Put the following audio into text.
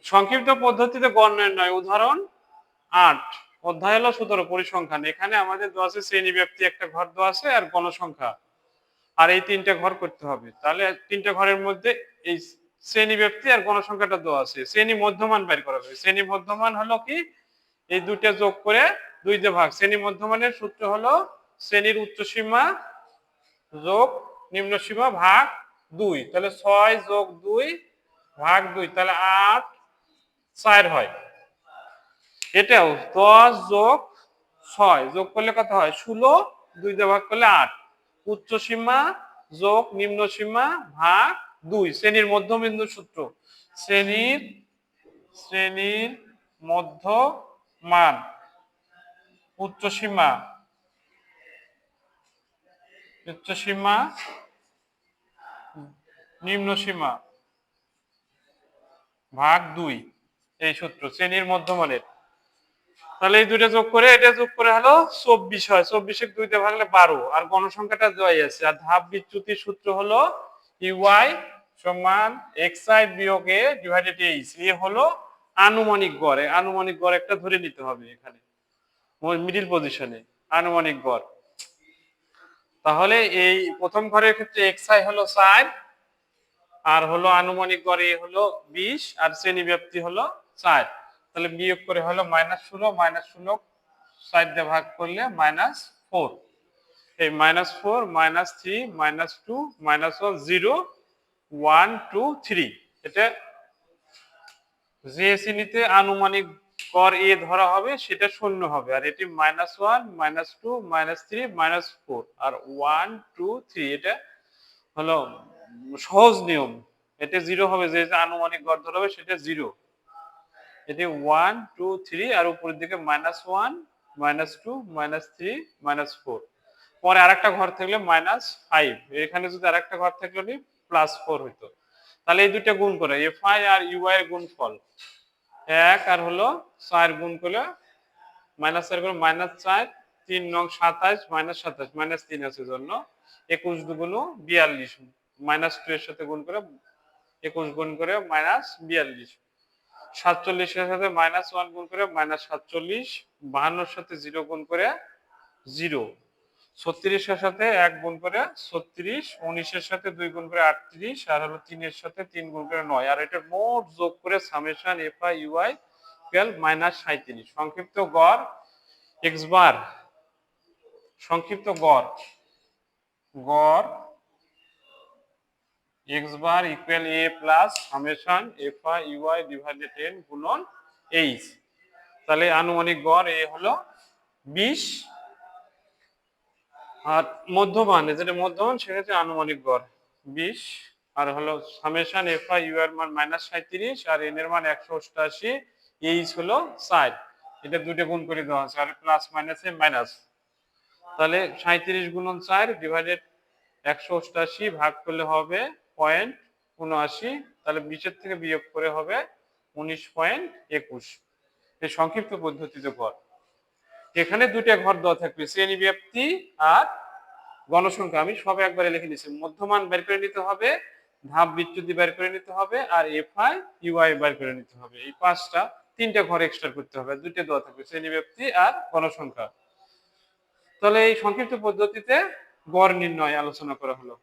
সংক্ষিপ্ত পদ্ধতিতে গড় নির্ণয় উদাহরণ 8 অধ্যায় হলো 17 পরিসংখ্যান। এখানে আমাদের দেওয়া আছে শ্রেণী ব্যাপ্তি একটা ঘর দেওয়া আছে আর গণসংখ্যা, আর এই তিনটা ঘর করতে হবে। তাহলে তিনটা ঘরের মধ্যে এই শ্রেণী ব্যাপ্তি আর গণসংখ্যাটা দেওয়া আছে। শ্রেণী মধ্যমান বের করা হবে। শ্রেণী মধ্যমান হলো কি, এই দুইটা যোগ করে 2 দিয়ে ভাগ। শ্রেণী মধ্যমানের সূত্র হলো শ্রেণীর উচ্চসীমা যোগ নিম্ন সীমা ভাগ 2। তাহলে 6 যোগ 2 ভাগ 2, তাহলে 8 4 হয়। এটাও 10 যোগ 6 যোগ করলে কত হয়? 16, 2 দিয়ে ভাগ করলে 8। উচ্চ সীমা যোগ নিম্ন সীমা ভাগ 2, শ্রেণীর মধ্যবিন্দু সূত্র। শ্রেণীর মধ্যমান উচ্চ সীমা নিম্ন সীমা ভাগ 2, এই সূত্র শ্রেণীর মধ্যমানের। তাহলে এই দুইটা যোগ করে এটা যোগ করে হলো 24 হয়। 24 এর 2 দিয়ে ভাগলে 12, আর গণসংখ্যাটা দেওয়াই আছে। আর ধাপ বিচ্যুতির সূত্র হলো ইউআই সমান xi বিয়োগ a ডিভাইডেড h। এ হলো আনুমানিক গড়। আনুমানিক গড় একটা ধরে নিতে হবে এখানে মিডিল পজিশনে আনুমানিক গড়। তাহলে এই প্রথম ঘরের ক্ষেত্রে xi হলো 4, আর হলো আনুমানিক গড় এ হলো 20, আর শ্রেণী ব্যাপ্তি হলো 4। তাহলে বিয়োগ করে হলো -16, -16 4 দিয়ে ভাগ করলে -4। এই -4 -3 -2 -1 0 1 2 3, এটা যে শ্রেণীতে আনুমানিক গড় এ ধরা হবে সেটা শূন্য হবে। আর এটি -1 -2 -3 -4 আর 1 2 3, এটা হলো সহজ নিয়ম। এটা 0 হবে, যে আনুমানিক গড় ধরা হবে সেটা 0। এটি 1 2 3, আর উপরের দিকে -1 -2 -3 -4। পরে আরেকটা ঘর থাকলে -5, এখানে যদি আরেকটা ঘর থাকলে +4 হইতো। তাহলে এই দুটো গুণ করে fi আর ui এর গুণফল 1 আর হলো 4 গুণ করলে -4 করে -4, 3 নং 27 -27 -3 আছে জন্য 21 দুগুণ 42, -2 এর সাথে গুণ করে 21 গুণ করে -42, 47 এর সাথে -1 গুণ করে -47, 52 এর সাথে 0 গুণ করে 0, 36 এর সাথে 1 গুণ করে 36, 19 এর সাথে 2 গুণ করে 38, আর হলো 3 এর সাথে 3 গুণ করে 9। আর এটা মোট যোগ করে সামেশন fi ui -37। সংক্ষিপ্ত গড় x বার, সংক্ষিপ্ত গড় x bar equal a plus summation fi ui divided n গুণন h। তাহলে আনুমানিক গড় এ হলো 20, আর মধ্যমান যেটা মধ্যমান সেক্ষেত্রে আনুমানিক গড় 20, আর হলো সামেশন fi u এর মান -37 আর n এর মান 188, h হলো 4। এটা দুটো গুণ করে দেওয়া আছে, আর প্লাস মাইনাসে মাইনাস। তাহলে 37 গুণন 4 ডিভাইডেড 188 ভাগ করলে হবে 0.79, তাহলে 20 এর থেকে বিয়োগ করে হবে 19.21। এই সংক্ষিপ্ত পদ্ধতিতে গড়। এখানে দুটো ঘর দেওয়া থাকবে, শ্রেণী ব্যাপ্তি আর গণসংখ্যা। আমি সব একবারে লিখে নিয়েছি। মধ্যমান বের করে নিতে হবে, ধাপ বিচ্যুতি বের করে নিতে হবে, আর fi ui বের করে নিতে হবে। এই তিনটা ঘর এক্সট্রা করতে হবে। দুটো দেওয়া থাকবে, শ্রেণী ব্যাপ্তি আর গণসংখ্যা। তাহলে এই সংক্ষিপ্ত পদ্ধতিতে গড় নির্ণয় আলোচনা করা হলো।